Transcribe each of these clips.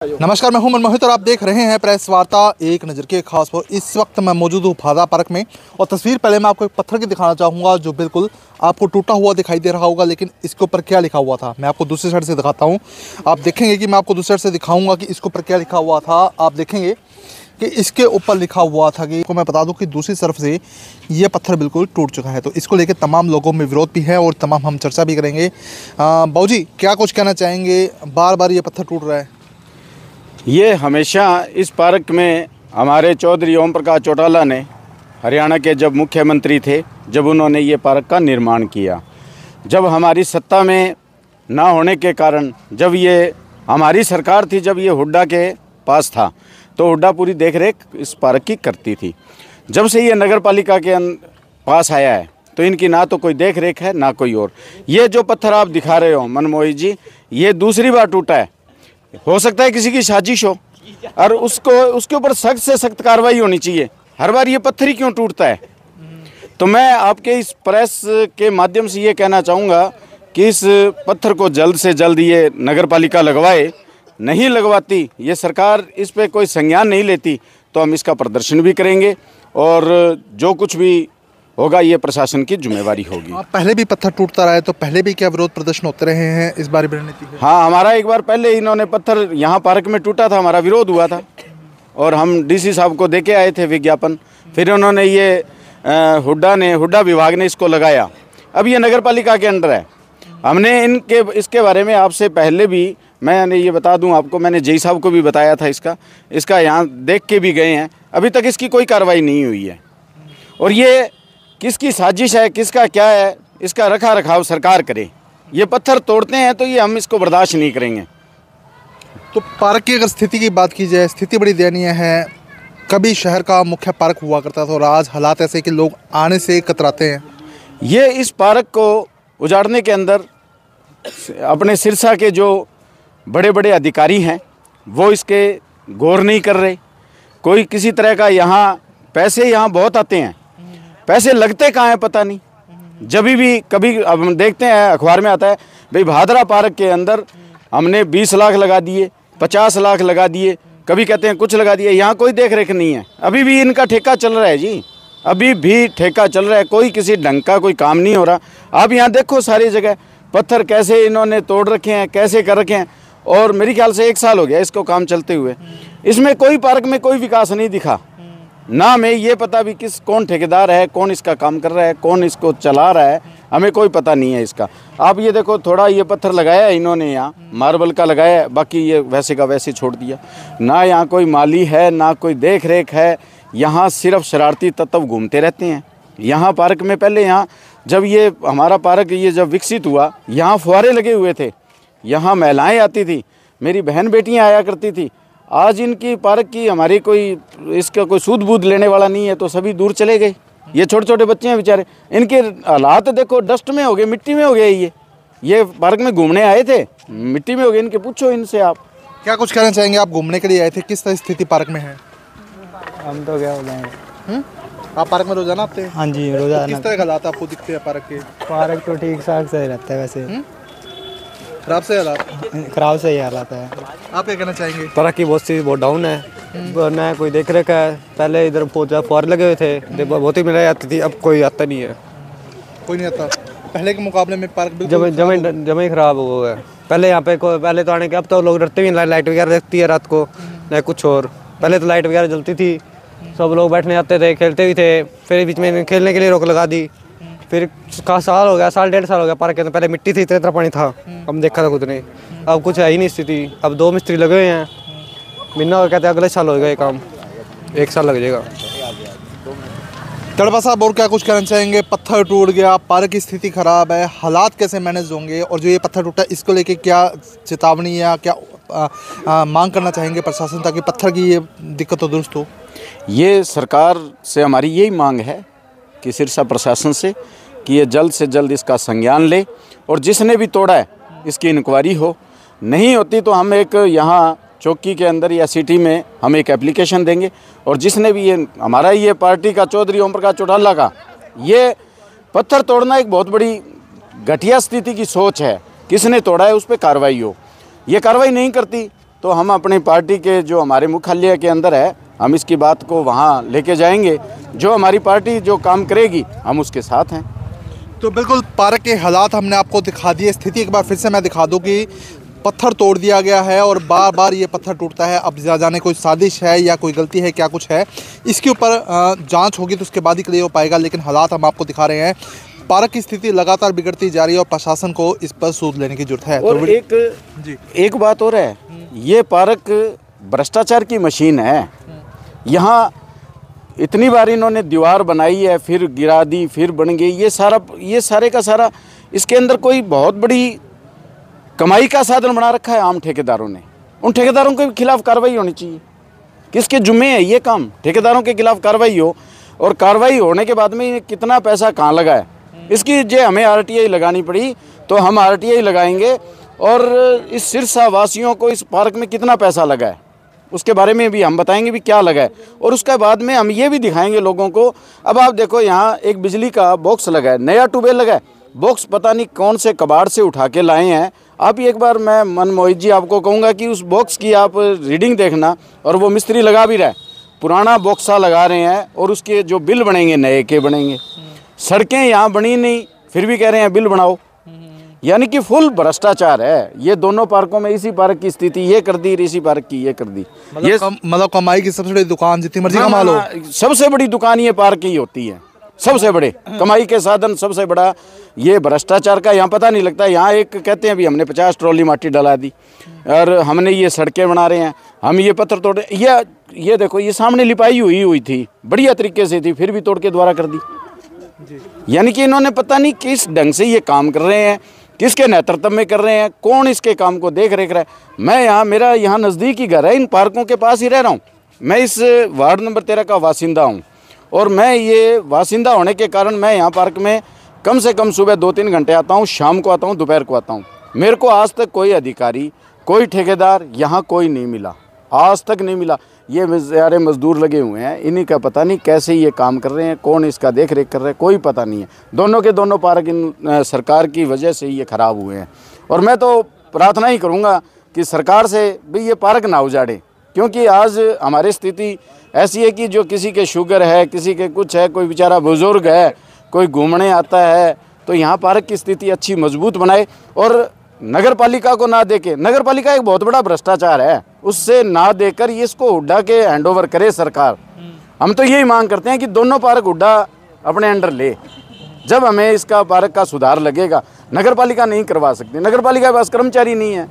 नमस्कार, मैं हूं मनमोहित और आप देख रहे हैं प्रेस वार्ता एक नज़र के खास पर। इस वक्त मैं मौजूद हूं फादा पार्क में और तस्वीर पहले मैं आपको एक पत्थर की दिखाना चाहूँगा जो बिल्कुल आपको टूटा हुआ दिखाई दे रहा होगा, लेकिन इसके ऊपर क्या लिखा हुआ था मैं आपको दूसरी साइड से दिखाता हूँ। आप देखेंगे कि मैं आपको दूसरी साइड से दिखाऊँगा कि इसके ऊपर क्या लिखा हुआ था। आप देखेंगे कि इसके ऊपर लिखा हुआ था कि मैं बता दूं कि दूसरी तरफ से ये पत्थर बिल्कुल टूट चुका है। तो इसको लेकर तमाम लोगों में विरोध भी है और तमाम हम चर्चा भी करेंगे। बाबूजी, क्या कुछ कहना चाहेंगे? बार बार ये पत्थर टूट रहा है। ये हमेशा इस पार्क में हमारे चौधरी ओम प्रकाश चौटाला ने, हरियाणा के जब मुख्यमंत्री थे, जब उन्होंने ये पार्क का निर्माण किया, जब हमारी सत्ता में ना होने के कारण, जब ये हमारी सरकार थी, जब ये हुड्डा के पास था, तो हुड्डा पूरी देखरेख इस पार्क की करती थी। जब से ये नगर पालिका के पास आया है तो इनकी ना तो कोई देख रेख है ना कोई और। ये जो पत्थर आप दिखा रहे हो मनमोहित जी, ये दूसरी बार टूटा है। हो सकता है किसी की साजिश हो और उसके ऊपर सख्त से सख्त कार्रवाई होनी चाहिए। हर बार ये पत्थर ही क्यों टूटता है? तो मैं आपके इस प्रेस के माध्यम से ये कहना चाहूँगा कि इस पत्थर को जल्द से जल्द ये नगर पालिका लगवाए। नहीं लगवाती, ये सरकार इस पे कोई संज्ञान नहीं लेती, तो हम इसका प्रदर्शन भी करेंगे और जो कुछ भी होगा ये प्रशासन की जिम्मेवारी होगी। पहले भी पत्थर टूटता रहा है, तो पहले भी क्या विरोध प्रदर्शन होते रहे हैं? इस बार भी रणनीति है? हाँ, हमारा एक बार पहले इन्होंने पत्थर यहाँ पार्क में टूटा था, हमारा विरोध हुआ था और हम डीसी साहब को देके आए थे विज्ञापन। फिर उन्होंने ये हुड्डा विभाग ने इसको लगाया। अब ये नगर पालिका के अंडर है। हमने इसके बारे में आपसे पहले भी, मैंने ये बता दूं आपको, मैंने जेई साहब को भी बताया था इसका यहाँ देख के भी गए हैं। अभी तक इसकी कोई कार्रवाई नहीं हुई है और ये किसकी साजिश है, किसका क्या है, इसका रखा रखाव सरकार करे। ये पत्थर तोड़ते हैं तो ये हम इसको बर्दाश्त नहीं करेंगे। तो पार्क की अगर स्थिति की बात की जाए, स्थिति बड़ी दयनीय है। कभी शहर का मुख्य पार्क हुआ करता था और आज हालात ऐसे कि लोग आने से कतराते हैं। ये इस पार्क को उजाड़ने के अंदर अपने सिरसा के जो बड़े बड़े अधिकारी हैं वो इसके गौर नहीं कर रहे। कोई किसी तरह का पैसे यहाँ बहुत आते हैं, पैसे लगते कहाँ हैं पता नहीं। जब भी कभी अब हम देखते हैं अखबार में आता है भाई भादरा पार्क के अंदर हमने 20 लाख लगा दिए, 50 लाख लगा दिए, कभी कहते हैं कुछ लगा दिए। यहाँ कोई देख रेख नहीं है। अभी भी इनका ठेका चल रहा है जी, अभी भी ठेका चल रहा है। कोई किसी ढंग का कोई काम नहीं हो रहा। आप यहाँ देखो सारी जगह पत्थर कैसे इन्होंने तोड़ रखे हैं, कैसे कर रखे हैं। और मेरे ख्याल से 1 साल हो गया इसको काम चलते हुए। इसमें कोई पार्क में कोई विकास नहीं दिखा। ना हमें ये पता भी कौन ठेकेदार है, कौन इसका काम कर रहा है, कौन इसको चला रहा है, हमें कोई पता नहीं है इसका। आप ये देखो, थोड़ा ये पत्थर लगाया है इन्होंने, यहाँ मार्बल का लगाया है, बाकी ये वैसे का वैसे छोड़ दिया। ना यहाँ कोई माली है, ना कोई देख रेख है। यहाँ सिर्फ शरारती तत्व घूमते रहते हैं। यहाँ पार्क में पहले, यहाँ जब ये हमारा पार्क ये जब विकसित हुआ, यहाँ फुहारे लगे हुए थे, यहाँ महिलाएं आती थी, मेरी बहन बेटियाँ आया करती थी। आज इनकी पार्क की हमारी इसका कोई सूद बूद लेने वाला नहीं है, तो सभी दूर चले गए। ये छोटे छोटे बच्चे हैं बेचारे, इनके हालात देखो, डस्ट में हो गए, मिट्टी में हो गए। ये पार्क में घूमने आए थे, मिट्टी में हो गए इनके। पूछो इनसे आप क्या कुछ कहना चाहेंगे? आप घूमने के लिए आए थे, किस तरह स्थिति पार्क में है? हम तो क्या हो जाएंगे। आप पार्क में रोजाना आते हैं? हाँ जी, रोजाना। किस तरह के हालात आपको दिखते हैं पार्क के? पार्क तो ठीक ठाक से रहता है वैसे। खराब से हालात? खराब से ही हालात है। आप क्या कहना चाहेंगे? पार्क की बहुत डाउन है, ना कोई देख रेख है। पहले इधर बहुत ज़्यादा फुहारे लगे हुए थे, बहुत ही मिलाई आती थी, अब कोई आता नहीं है। कोई नहीं आता? पहले के मुकाबले में पार्क जमा ही खराब हो गया। पहले यहाँ पे पहले तो आने के, अब तो लोग डरते भी, लाइट वगैरह देखती है रात को, न कुछ और। पहले तो लाइट वगैरह जलती थी, सब लोग बैठने आते थे, खेलते भी थे। फिर बीच में खेलने के लिए रोक लगा दी। फिर साल हो गया, 1.5 साल हो गया पार्क के अंदर। पहले मिट्टी थी, इतना पानी था, हम देखा था खुद ने। अब कुछ है ही नहीं स्थिति। अब 2 मिस्त्री लगे हुए हैं, बिना और कहते हैं अगले साल होगा ये काम, 1 साल लग जाएगा। तड़पा साहब, और क्या कुछ कहना चाहेंगे? पत्थर टूट गया, पार्क की स्थिति खराब है, हालात कैसे मैनेज होंगे? और जो ये पत्थर टूटा, इसको लेके क्या चेतावनी या क्या मांग करना चाहेंगे प्रशासन, ताकि पत्थर की ये दिक्कत तो दुरुस्त हो? ये सरकार से हमारी यही मांग है कि सिरसा प्रशासन से कि ये जल्द से जल्द इसका संज्ञान ले और जिसने भी तोड़ा है इसकी इंक्वायरी हो। नहीं होती तो हम एक यहाँ चौकी के अंदर या सिटी में हम एक एप्लीकेशन देंगे और जिसने भी ये पार्टी का चौधरी ओम प्रकाश चौटाला का ये पत्थर तोड़ना एक बहुत बड़ी घटिया स्थिति की सोच है। किसने तोड़ा है उस पर कार्रवाई हो। ये कार्रवाई नहीं करती तो हम अपनी पार्टी के जो हमारे मुख्यालय के अंदर है, हम इसकी बात को वहाँ लेके जाएंगे। जो हमारी पार्टी जो काम करेगी हम उसके साथ हैं। तो बिल्कुल पार्क के हालात हमने आपको दिखा दिए। स्थिति एक बार फिर से मैं दिखा दूं कि पत्थर तोड़ दिया गया है और बार बार ये पत्थर टूटता है। अब जाने कोई साजिश है या कोई गलती है, क्या कुछ है, इसके ऊपर जांच होगी तो उसके बाद ही क्लियर हो पाएगा। लेकिन हालात हम आपको दिखा रहे हैं। पार्क की स्थिति लगातार बिगड़ती जा रही है और प्रशासन को इस पर सूद लेने की जरूरत है। और तो एक बात और है, ये पार्क भ्रष्टाचार की मशीन है। यहाँ इतनी बार इन्होंने दीवार बनाई है, फिर गिरा दी, फिर बन गई। ये सारे का सारा इसके अंदर कोई बहुत बड़ी कमाई का साधन बना रखा है आम ठेकेदारों ने। उन ठेकेदारों के खिलाफ कार्रवाई होनी चाहिए। किसके जुम्मे है ये काम? ठेकेदारों के खिलाफ कार्रवाई हो, और कार्रवाई होने के बाद में कितना पैसा कहाँ लगा है इसकी हमें आरटीआई लगानी पड़ी तो हम आरटीआई लगाएंगे। और इस सिरसा वासियों को इस पार्क में कितना पैसा लगा है उसके बारे में भी हम बताएंगे भी क्या लगा है। और उसके बाद में हम ये भी दिखाएंगे लोगों को। अब आप देखो, यहाँ एक बिजली का बॉक्स लगा है, नया ट्यूबवेल लगा है। बॉक्स पता नहीं कौन से कबाड़ से उठा के लाए हैं। आप एक बार मैं मनमोहित जी आपको कहूँगा कि उस बॉक्स की आप रीडिंग देखना। और वो मिस्त्री लगा भी रहा है, पुराना बॉक्सा लगा रहे हैं और उसके जो बिल बनेंगे नए के बनेंगे। सड़कें यहाँ बनी नहीं, फिर भी कह रहे हैं बिल बनाओ। यानी कि फुल भ्रष्टाचार है। ये दोनों पार्कों में, इसी पार्क की स्थिति ये कर दी, इसी पार्क की ये कर दी। ये मतलब कमाई की सबसे बड़ी दुकान, जितनी मर्जी कमा लो। सबसे बड़ी दुकान ये पार्क की होती है। सबसे बड़े कमाई के साधन सबसे बड़ा ये भ्रष्टाचार का। यहाँ पता नहीं लगता। यहाँ एक कहते हैं अभी हमने 50 ट्रॉली माटी डला दी और हमने ये सड़कें बना रहे हैं, हम ये पत्थर तोड़। ये देखो, ये सामने लिपाई हुई थी, बढ़िया तरीके से थी, फिर भी तोड़ के दोबारा कर दी। यानी कि इन्होंने पता नहीं किस ढंग से ये काम कर रहे हैं, किसके नेतृत्व में कर रहे हैं, कौन इसके काम को देख रेख रहा है। मैं मेरा यहाँ नज़दीक ही घर है, इन पार्कों के पास ही रह रहा हूँ। मैं इस वार्ड नंबर 13 का वासिंदा हूँ और मैं ये वासिंदा होने के कारण मैं यहाँ पार्क में कम से कम सुबह 2-3 घंटे आता हूँ, शाम को आता हूँ, दोपहर को आता हूँ। मेरे को आज तक कोई अधिकारी, कोई ठेकेदार यहाँ कोई नहीं मिला, आज तक नहीं मिला। ये सारे मजदूर लगे हुए हैं, इन्हीं का पता नहीं कैसे ये काम कर रहे हैं, कौन इसका देख रेख कर रहा है, कोई पता नहीं है। दोनों के दोनों पार्क इन सरकार की वजह से ये ख़राब हुए हैं। और मैं तो प्रार्थना ही करूँगा कि सरकार से भी ये पार्क ना उजाड़े, क्योंकि आज हमारी स्थिति ऐसी है कि जो किसी के शुगर है, किसी के कुछ है, कोई बेचारा बुजुर्ग है, कोई घूमने आता है, तो यहाँ पार्क की स्थिति अच्छी मजबूत बनाए। और नगर पालिका को ना देके, नगर पालिका एक बहुत बड़ा भ्रष्टाचार है, उससे ना देकर ये इसको हुड्डा के हैंडओवर करे सरकार। हम तो यही मांग करते हैं कि दोनों पार्क हुड्डा अपने अंडर ले। जब हमें इसका पार्क का सुधार लगेगा। नगर पालिका नहीं करवा सकती, नगर पालिका के पास कर्मचारी नहीं है,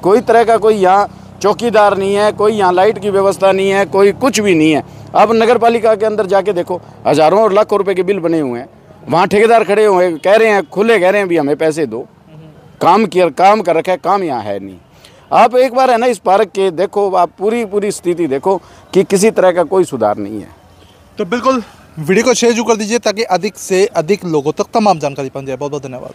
कोई तरह का कोई यहाँ चौकीदार नहीं है, कोई यहाँ लाइट की व्यवस्था नहीं है, कोई कुछ भी नहीं है। अब नगर पालिका के अंदर जाके देखो, हज़ारों और लाखों रुपए के बिल बने हुए हैं। वहाँ ठेकेदार खड़े हुए हैं, कह रहे हैं, खुले कह रहे हैं भी हमें पैसे दो। काम कर रखा है, काम यहाँ है नहीं। आप एक बार है ना इस पार्क के देखो, आप पूरी स्थिति देखो कि किसी तरह का कोई सुधार नहीं है। तो बिल्कुल वीडियो को शेयर जरूर कर दीजिए ताकि अधिक से अधिक लोगों तक तमाम जानकारी पहुँच जाए। बहुत बहुत धन्यवाद।